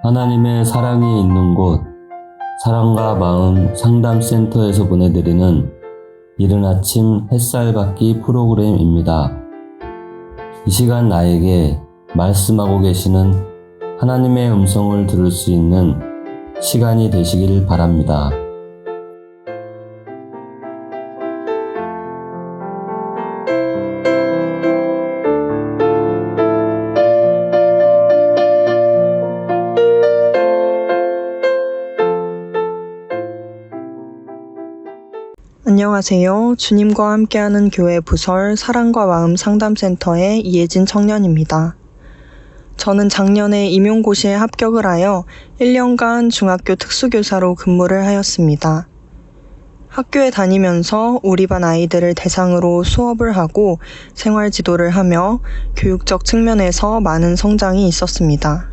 하나님의 사랑이 있는 곳, 사랑과 마음 상담센터에서 보내드리는 이른 아침 햇살 받기 프로그램입니다. 이 시간 나에게 말씀하고 계시는 하나님의 음성을 들을 수 있는 시간이 되시길 바랍니다. 안녕하세요. 주님과 함께하는 교회 부설 사랑과 마음 상담센터의 이혜진 청년입니다. 저는 작년에 임용고시에 합격을 하여 1년간 중학교 특수교사로 근무를 하였습니다. 학교에 다니면서 우리 반 아이들을 대상으로 수업을 하고 생활 지도를 하며 교육적 측면에서 많은 성장이 있었습니다.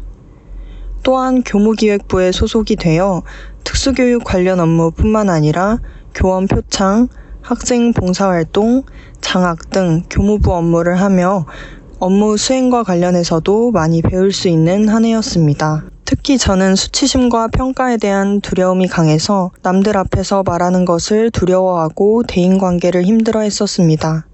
또한 교무기획부에 소속이 되어 특수교육 관련 업무뿐만 아니라 교원 표창, 학생 봉사활동, 장학 등 교무부 업무를 하며 업무 수행과 관련해서도 많이 배울 수 있는 한 해였습니다. 특히 저는 수치심과 평가에 대한 두려움이 강해서 남들 앞에서 말하는 것을 두려워하고 대인관계를 힘들어 했었습니다.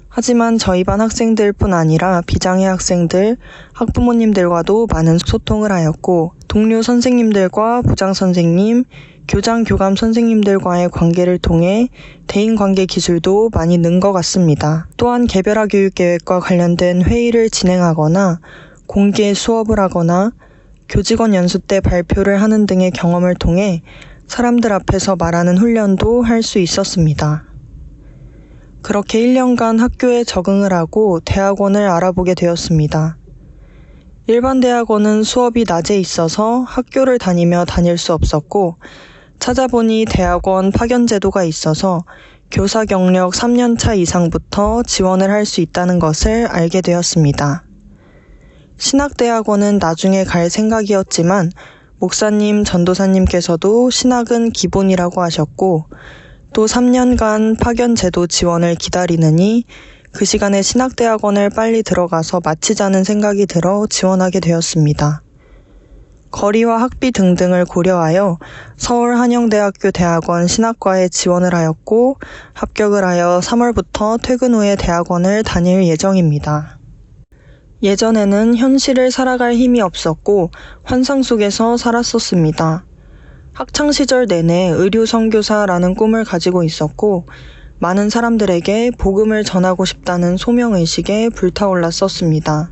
하지만 저희 반 학생들뿐 아니라 비장애 학생들, 학부모님들과도 많은 소통을 하였고 동료 선생님들과 부장 선생님, 교장, 교감 선생님들과의 관계를 통해 대인관계 기술도 많이 는 것 같습니다. 또한 개별화 교육계획과 관련된 회의를 진행하거나 공개 수업을 하거나 교직원 연수 때 발표를 하는 등의 경험을 통해 사람들 앞에서 말하는 훈련도 할 수 있었습니다. 그렇게 1년간 학교에 적응을 하고 대학원을 알아보게 되었습니다. 일반 대학원은 수업이 낮에 있어서 학교를 다니며 다닐 수 없었고 찾아보니 대학원 파견 제도가 있어서 교사 경력 3년차 이상부터 지원을 할 수 있다는 것을 알게 되었습니다. 신학대학원은 나중에 갈 생각이었지만 목사님, 전도사님께서도 신학은 기본이라고 하셨고 또 3년간 파견 제도 지원을 기다리느니 그 시간에 신학대학원을 빨리 들어가서 마치자는 생각이 들어 지원하게 되었습니다. 거리와 학비 등등을 고려하여 서울 한영대학교 대학원 신학과에 지원을 하였고 합격을 하여 3월부터 퇴근 후에 대학원을 다닐 예정입니다. 예전에는 현실을 살아갈 힘이 없었고 환상 속에서 살았었습니다. 학창시절 내내 의료선교사라는 꿈을 가지고 있었고 많은 사람들에게 복음을 전하고 싶다는 소명의식에 불타올랐었습니다.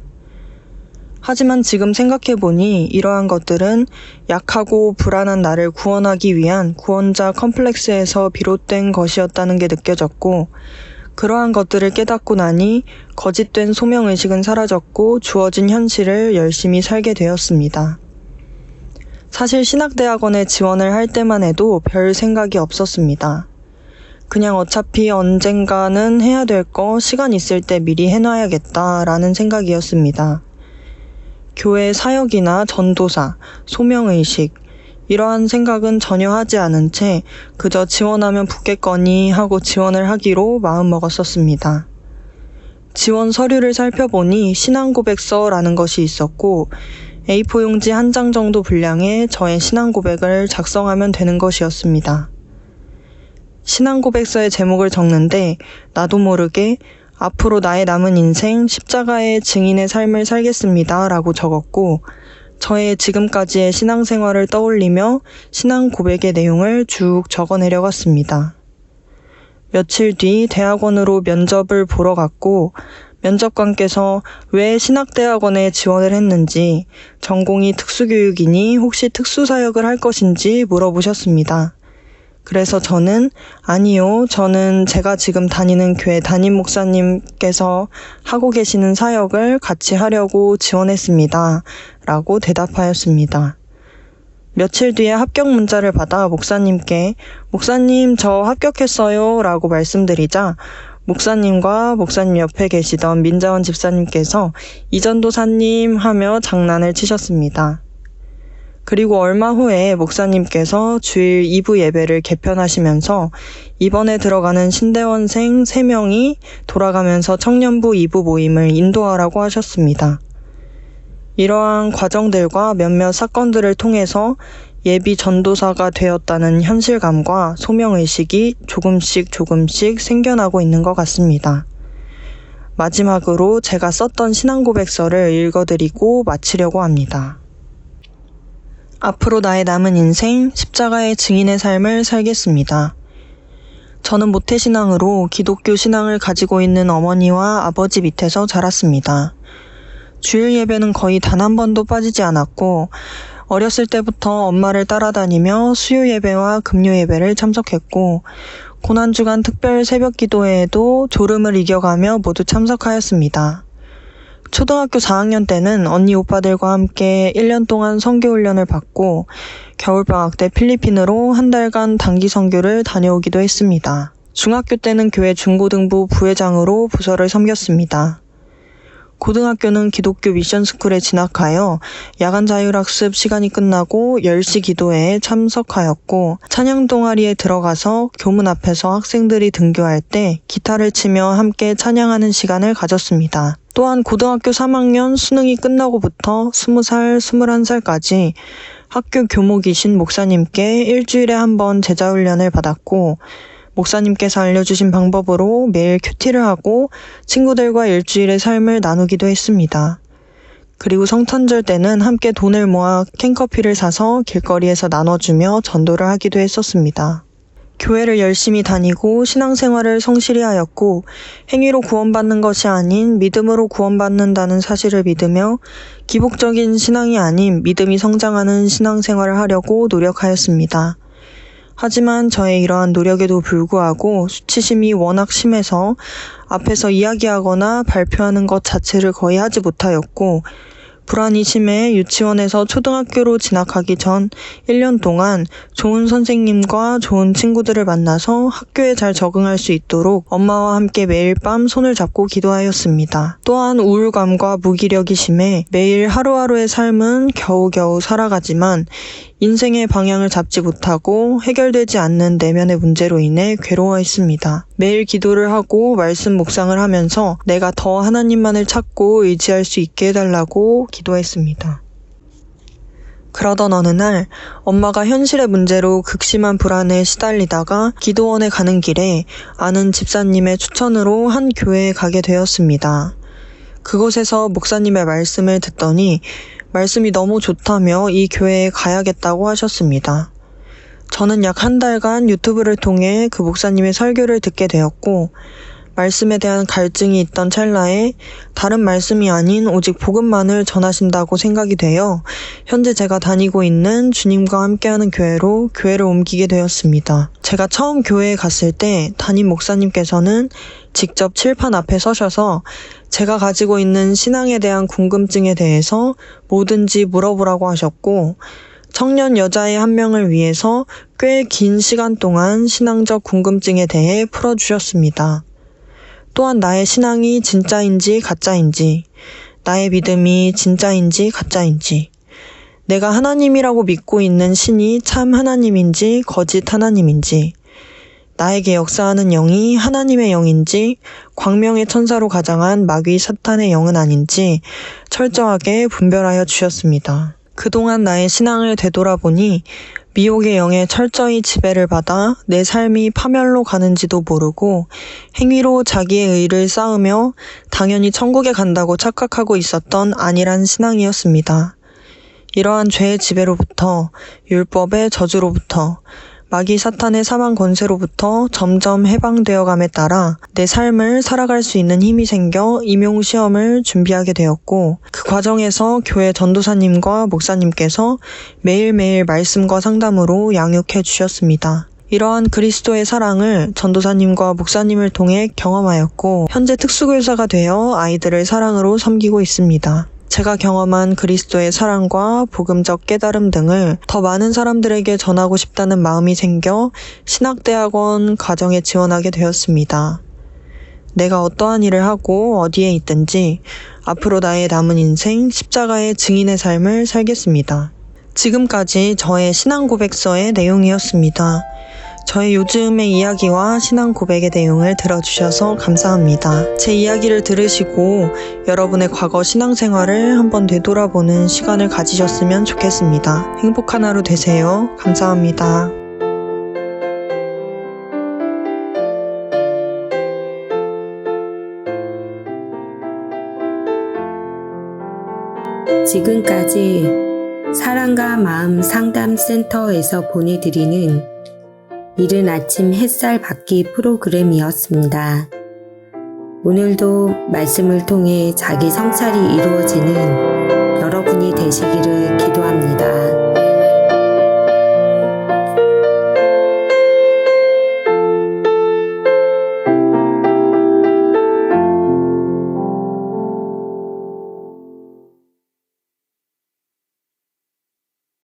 하지만 지금 생각해보니 이러한 것들은 약하고 불안한 나를 구원하기 위한 구원자 컴플렉스에서 비롯된 것이었다는 게 느껴졌고 그러한 것들을 깨닫고 나니 거짓된 소명의식은 사라졌고 주어진 현실을 열심히 살게 되었습니다. 사실 신학대학원에 지원을 할 때만 해도 별 생각이 없었습니다. 그냥 어차피 언젠가는 해야 될 거 시간 있을 때 미리 해놔야겠다라는 생각이었습니다. 교회 사역이나 전도사, 소명의식 이러한 생각은 전혀 하지 않은 채 그저 지원하면 붙겠거니 하고 지원을 하기로 마음먹었었습니다. 지원 서류를 살펴보니 신앙고백서라는 것이 있었고 A4 용지 1장 정도 분량의 저의 신앙고백을 작성하면 되는 것이었습니다. 신앙고백서의 제목을 적는데 나도 모르게 앞으로 나의 남은 인생 십자가의 증인의 삶을 살겠습니다 라고 적었고 저의 지금까지의 신앙생활을 떠올리며 신앙고백의 내용을 쭉 적어내려갔습니다. 며칠 뒤 대학원으로 면접을 보러 갔고 면접관께서 왜 신학대학원에 지원을 했는지 전공이 특수교육이니 혹시 특수사역을 할 것인지 물어보셨습니다. 그래서 저는 아니요, 저는 제가 지금 다니는 교회 담임 목사님께서 하고 계시는 사역을 같이 하려고 지원했습니다. 라고 대답하였습니다. 며칠 뒤에 합격 문자를 받아 목사님께 목사님 저 합격했어요 라고 말씀드리자 목사님과 목사님 옆에 계시던 민자원 집사님께서 이전도사님 하며 장난을 치셨습니다. 그리고 얼마 후에 목사님께서 주일 2부 예배를 개편하시면서 이번에 들어가는 신대원생 3명이 돌아가면서 청년부 2부 모임을 인도하라고 하셨습니다. 이러한 과정들과 몇몇 사건들을 통해서 예비 전도사가 되었다는 현실감과 소명의식이 조금씩 생겨나고 있는 것 같습니다. 마지막으로 제가 썼던 신앙고백서를 읽어드리고 마치려고 합니다. 앞으로 나의 남은 인생, 십자가의 증인의 삶을 살겠습니다. 저는 모태신앙으로 기독교 신앙을 가지고 있는 어머니와 아버지 밑에서 자랐습니다. 주일 예배는 거의 단 한 번도 빠지지 않았고, 어렸을 때부터 엄마를 따라다니며 수요 예배와 금요 예배를 참석했고, 고난주간 특별 새벽 기도회에도 졸음을 이겨가며 모두 참석하였습니다. 초등학교 4학년 때는 언니 오빠들과 함께 1년 동안 선교훈련을 받고 겨울방학 때 필리핀으로 한 달간 단기 선교를 다녀오기도 했습니다. 중학교 때는 교회 중고등부 부회장으로 부서를 섬겼습니다. 고등학교는 기독교 미션스쿨에 진학하여 야간 자율학습 시간이 끝나고 10시 기도회에 참석하였고, 찬양 동아리에 들어가서 교문 앞에서 학생들이 등교할 때 기타를 치며 함께 찬양하는 시간을 가졌습니다. 또한 고등학교 3학년 수능이 끝나고부터 20살, 21살까지 학교 교목이신 목사님께 일주일에 한 번 제자훈련을 받았고, 목사님께서 알려주신 방법으로 매일 큐티를 하고 친구들과 일주일의 삶을 나누기도 했습니다. 그리고 성탄절 때는 함께 돈을 모아 캔커피를 사서 길거리에서 나눠주며 전도를 하기도 했었습니다. 교회를 열심히 다니고 신앙생활을 성실히 하였고, 행위로 구원받는 것이 아닌 믿음으로 구원받는다는 사실을 믿으며 기복적인 신앙이 아닌 믿음이 성장하는 신앙생활을 하려고 노력하였습니다. 하지만 저의 이러한 노력에도 불구하고 수치심이 워낙 심해서 앞에서 이야기하거나 발표하는 것 자체를 거의 하지 못하였고, 불안이 심해 유치원에서 초등학교로 진학하기 전 1년 동안 좋은 선생님과 좋은 친구들을 만나서 학교에 잘 적응할 수 있도록 엄마와 함께 매일 밤 손을 잡고 기도하였습니다. 또한 우울감과 무기력이 심해 매일 하루하루의 삶은 겨우겨우 살아가지만 인생의 방향을 잡지 못하고 해결되지 않는 내면의 문제로 인해 괴로워했습니다. 매일 기도를 하고 말씀 묵상을 하면서 내가 더 하나님만을 찾고 의지할 수 있게 해달라고 기도했습니다. 그러던 어느 날 엄마가 현실의 문제로 극심한 불안에 시달리다가 기도원에 가는 길에 아는 집사님의 추천으로 한 교회에 가게 되었습니다. 그곳에서 목사님의 말씀을 듣더니 말씀이 너무 좋다며 이 교회에 가야겠다고 하셨습니다. 저는 약 한 달간 유튜브를 통해 그 목사님의 설교를 듣게 되었고, 말씀에 대한 갈증이 있던 찰나에 다른 말씀이 아닌 오직 복음만을 전하신다고 생각이 되어 현재 제가 다니고 있는 주님과 함께하는 교회를 옮기게 되었습니다. 제가 처음 교회에 갔을 때 담임 목사님께서는 직접 칠판 앞에 서셔서 제가 가지고 있는 신앙에 대한 궁금증에 대해서 뭐든지 물어보라고 하셨고, 청년 여자애 한 명을 위해서 꽤 긴 시간 동안 신앙적 궁금증에 대해 풀어주셨습니다. 또한 나의 신앙이 진짜인지 가짜인지, 나의 믿음이 진짜인지 가짜인지, 내가 하나님이라고 믿고 있는 신이 참 하나님인지 거짓 하나님인지, 나에게 역사하는 영이 하나님의 영인지 광명의 천사로 가장한 마귀 사탄의 영은 아닌지 철저하게 분별하여 주셨습니다. 그동안 나의 신앙을 되돌아보니 미혹의 영에 철저히 지배를 받아 내 삶이 파멸로 가는지도 모르고 행위로 자기의 의를 쌓으며 당연히 천국에 간다고 착각하고 있었던 안일한 신앙이었습니다. 이러한 죄의 지배로부터, 율법의 저주로부터, 마귀 사탄의 사망 권세로부터 점점 해방되어감에 따라 내 삶을 살아갈 수 있는 힘이 생겨 임용시험을 준비하게 되었고, 그 과정에서 교회 전도사님과 목사님께서 매일매일 말씀과 상담으로 양육해 주셨습니다. 이러한 그리스도의 사랑을 전도사님과 목사님을 통해 경험하였고, 현재 특수교사가 되어 아이들을 사랑으로 섬기고 있습니다. 제가 경험한 그리스도의 사랑과 복음적 깨달음 등을 더 많은 사람들에게 전하고 싶다는 마음이 생겨 신학대학원 과정에 지원하게 되었습니다. 내가 어떠한 일을 하고 어디에 있든지 앞으로 나의 남은 인생 십자가의 증인의 삶을 살겠습니다. 지금까지 저의 신앙 고백서의 내용이었습니다. 저의 요즘의 이야기와 신앙 고백의 내용을 들어주셔서 감사합니다. 제 이야기를 들으시고 여러분의 과거 신앙생활을 한번 되돌아보는 시간을 가지셨으면 좋겠습니다. 행복한 하루 되세요. 감사합니다. 지금까지 사랑과 마음 상담센터에서 보내드리는 이른 아침 햇살 받기 프로그램이었습니다. 오늘도 말씀을 통해 자기 성찰이 이루어지는 여러분이 되시기를 기도합니다.